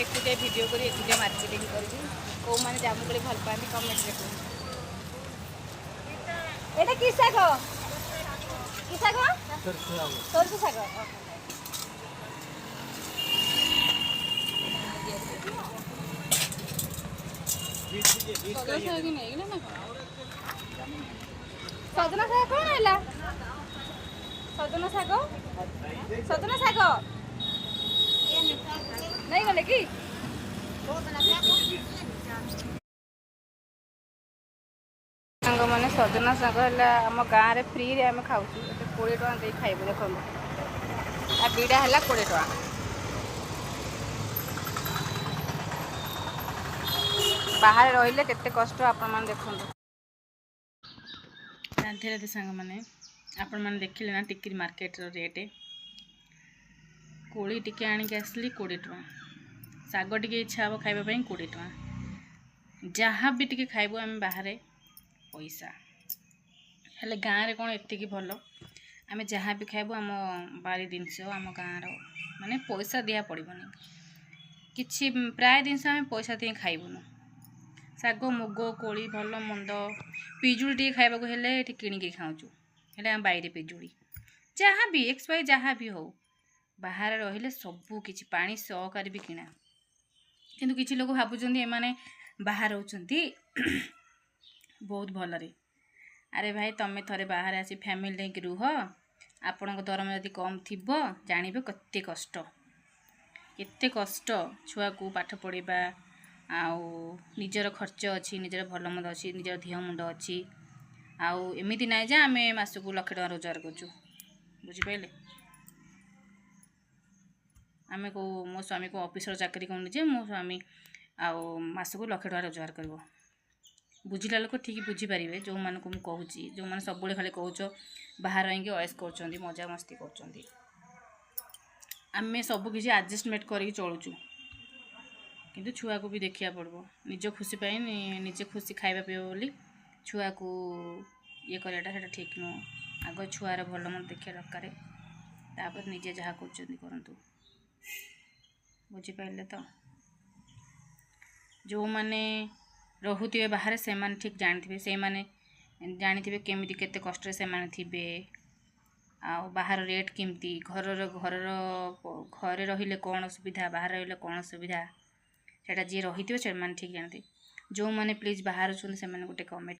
एकुटिया video करी एकुटिया marketing करी कौ मैंने जामुकोली भल पाती कमेंट रे कहूँ এটা কি শাক কি শাক সরষে শাক সজনা শাক কোন হইলা সজনা শাক নাই গলে কি सांग मैंने सजना शाग है आम गाँव में फ्री रे आम खाऊ 20 टका दे खाइबू देखो आ बीड़ा है 20 टका बाहर रहिले केते कष्ट आपण मान देखो राधे राधे सांग मैंने आपण मान देखिले ना टिक्की मार्केट रो रेट कोड़ी टिके आनिक आसली 20 टका शाग टिके इच्छा हम खाइबा 20 टका जहाँ भी टिके खाइबू आम बाहर पैसा हेले गाँव में कौन एतिकी भल आम जहाँ भी खाइबू आम बारी जिनस आम गाँव माने पैसा दिया पड़ोनी कि प्राय जिनस आम पैसा दिए खाइबुन शाग मुग कोली भल मंद पिजुड़ी टे खाइबा हेले किणिकी खाऊँ हेले आम बाईरे पिजुड़ी जहाँ भी एक्स वाई जहाँ भी हो बाहर रहिले सबू किछि पानी सहकारी भी किणा किंतु किछि लोग भाबुचंदी एमाने बाहर होचंती बहुत भलरे अरे भाई तमें थरे बाहर आसी फैमिली लेकिन रुह आपण दरमा जदि कम थी जानवे केते कष्ट छुआ को पाठ पढ़ा आउ निजर खर्च अच्छी निजर भल मंद अच्छी निजर देह मुंड अच्छी आउ एमती ना जे आम मासक 1 लाख टका रोजगार करूँ बुझिपारे आम को मो स्वामी को ऑफिसर चाकरी करनी जे मो स्वामी आउ मासक 1 लाख टका रोजगार कर बुझिला लोक ठीक बुझीपारे जो मान को कहूँ जो मैंने सब खाली कौच बाहर रही अयस कर मजा मस्ती कर आम सबकि आडजस्टमेंट करके चलुचु किंतु छुआ को भी देखा पड़ो निज खुशी निजे खुशी खाइबा पीवा बोली छुआ को ये कराटा ठीक नुह आग छुआर भल मन देखा दरकार तापर निजे जहाँ करूँ बुझिपारे तो जो मैंने रोहुथिबे बाहर से माने ठीक जानथिबे से माने जानिथिबे केमिति केते कष्ट से माने थिबे आ बाहर रेट केमती घर घरे रहिले कौन सुविधा बाहर रहिले कौन सुविधा सेटा जे रहिथिबे से माने ठीक जानथि जो माने प्लीज बाहर छन से माने गोटे कमेंट